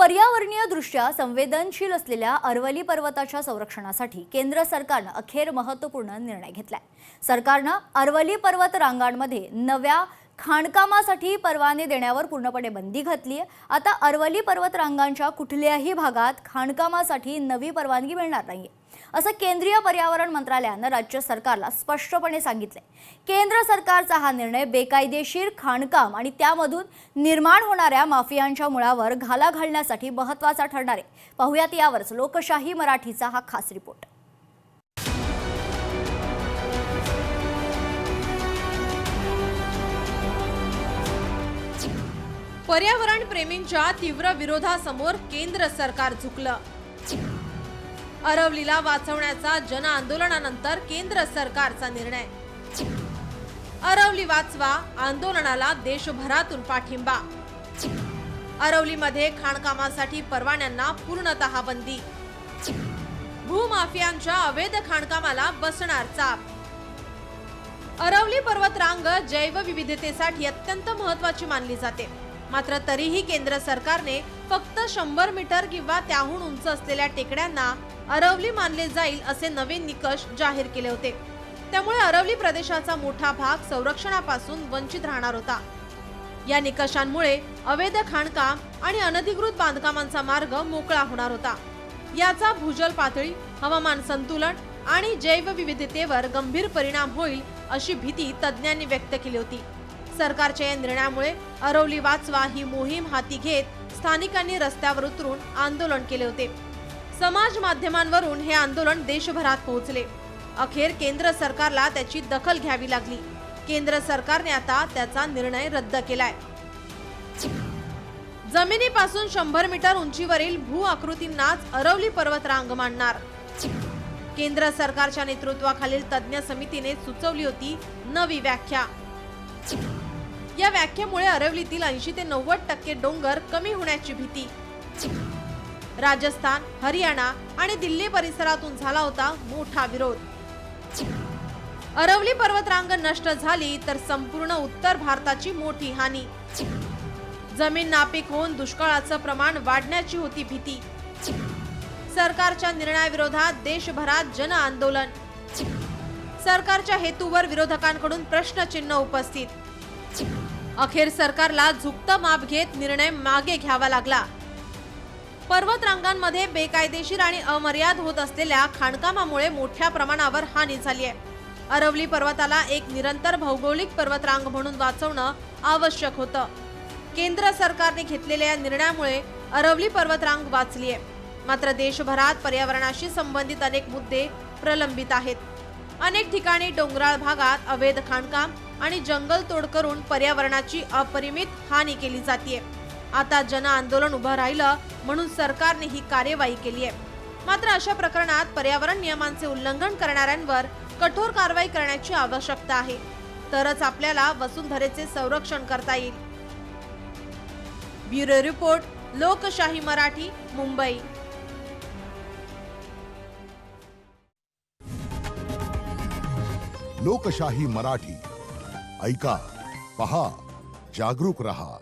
पर्यावरणीय दृष्ट्या संवेदनशील असलेल्या अरवली पर्वताच्या संरक्षणासाठी केंद्र सरकारने अखेर महत्त्वपूर्ण निर्णय घेतलाय। सरकारने अरवली पर्वत रांगांमध्ये नव्या खाणकामासाठी परवाने देण्यावर पूर्णपणे बंदी घातली आहे। आता अरवली पर्वत रांगांच्या कुठल्याही भागात खाणकामासाठी नवी परवानगी मिळणार नाहीये, असं केंद्रीय पर्यावरण मंत्रालयाने राज्य सरकारला स्पष्टपणे सांगितलंय। केंद्र सरकारचा हा निर्णय बेकायदेशीर खाणकाम आणि त्यामधून निर्माण होणाऱ्या माफियांच्या मुळावर घाला घालण्यासाठी महत्त्वाचा ठरणार आहे। पाहुयात यावरच लोकशाही मराठीचा हा खास रिपोर्ट। पर्यावरण प्रेमींच्या तीव्र विरोधासमोर केंद्र सरकार झुकलं। अरवलीला वाचवण्याचा जन आंदोलनानंतर केंद्र सरकारचा निर्णय। अरवली वाचवा आंदोलनाला देशभरातून पाठिंबा। अरवलीमध्ये खाणकामासाठी परवान्यांना पूर्णतः बंदी। भूमाफियांच्या अवैध खाणकामाला बसणार चाप। अरवली पर्वत रांग जैवविविधतेसाठी अत्यंत महत्त्वाची मानली जाते, मात्र तरीही केंद्र सरकारने फक्त 100 मीटर किंवा त्याहून उंच असलेल्या टेकड्यांना अरवली मानले जाईल असे नवे निकष जाहीर केले होते। त्यामुळे अरवली प्रदेशाचा मोठा भाग संरक्षणापासून वंचित राहणार होता। या निकषांमुळे अवैध खाणकाम आणि अनधिकृत बांधकामांचा मार्ग मोकळा होणार होता। याचा भूजल पातळी, हवामान संतुलन आणि जैवविविधतेवर गंभीर परिणाम होईल अशी भीती तज्ञांनी व्यक्त केली होती। सरकारच्या या निर्णयामुळे अरवली वाचवा ही मोहीम हाती घेत स्थानिकांनी रस्त्यावर उतरून आंदोलन केले होते। समाज माध्यमांवरून हे आंदोलन देशभरात पोहोचले। अखेर केंद्र सरकारला त्याची दखल घ्यावी लागली। केंद्र सरकारने आता त्याचा निर्णय रद्द केलाय। जमिनीपासून 100 मीटर उंचीवरील भू आकृतींनाच अरवली पर्वत रांग मानणार। केंद्र सरकारच्या नेतृत्वाखालील तज्ञ समितीने सुचवली होती नवी व्याख्या। या व्याख्येमुळे अरवलीतील 80 ते 90% डोंगर कमी होण्याची भीती। राजस्थान, हरियाणा आणि दिल्ली परिसरातून झाला होता मोठा विरोध। अरवली पर्वत रांग नष्ट झाली तर संपूर्ण उत्तर भारताची मोठी हानी। जमीन नापीक होऊन दुष्काळाचं प्रमाण वाढण्याची होती भीती। सरकारच्या निर्णयाविरोधात देशभरात जन आंदोलन। सरकारच्या हेतूवर विरोधकांकडून प्रश्नचिन्ह उपस्थित। अखेर सरकारला झुकतं माप घेत निर्णय मागे घ्यावा लागला। पर्वत रांगांमध्ये बेकायदेशीर आणि अमर्याद होत असलेल्या खाणकामामुळे मोठ्या प्रमाणावर हानी झाली आहे। अरवली पर्वताला एक निरंतर भौगोलिक पर्वत रांग म्हणून वाचवणं आवश्यक होतं। केंद्र सरकारने घेतलेल्या या निर्णयामुळे अरवली पर्वत रांग वाचली आहे, मात्र देशभरात पर्यावरणाशी संबंधित अनेक मुद्दे प्रलंबित आहेत। अनेक ठिकाणी डोंगराळ भागात अवैध खाणकाम आणि जंगल तोड करून पर्यावरणाची अपरिमित हानी केली जाते। आता जन आंदोलन उभं राहिलं म्हणून सरकारने ही कार्यवाही केली आहे, मात्र अशा प्रकरणात पर्यावरण नियमांचे उल्लंघन करणाऱ्यांवर कठोर कारवाई करण्याची आवश्यकता आहे, तरच आपल्याला वसुंधरेचे संरक्षण करता येईल। ब्युरो रिपोर्ट, लोकशाही मराठी, मुंबई। लोकशाही मराठी ऐका, पहा, जागरूक रहा।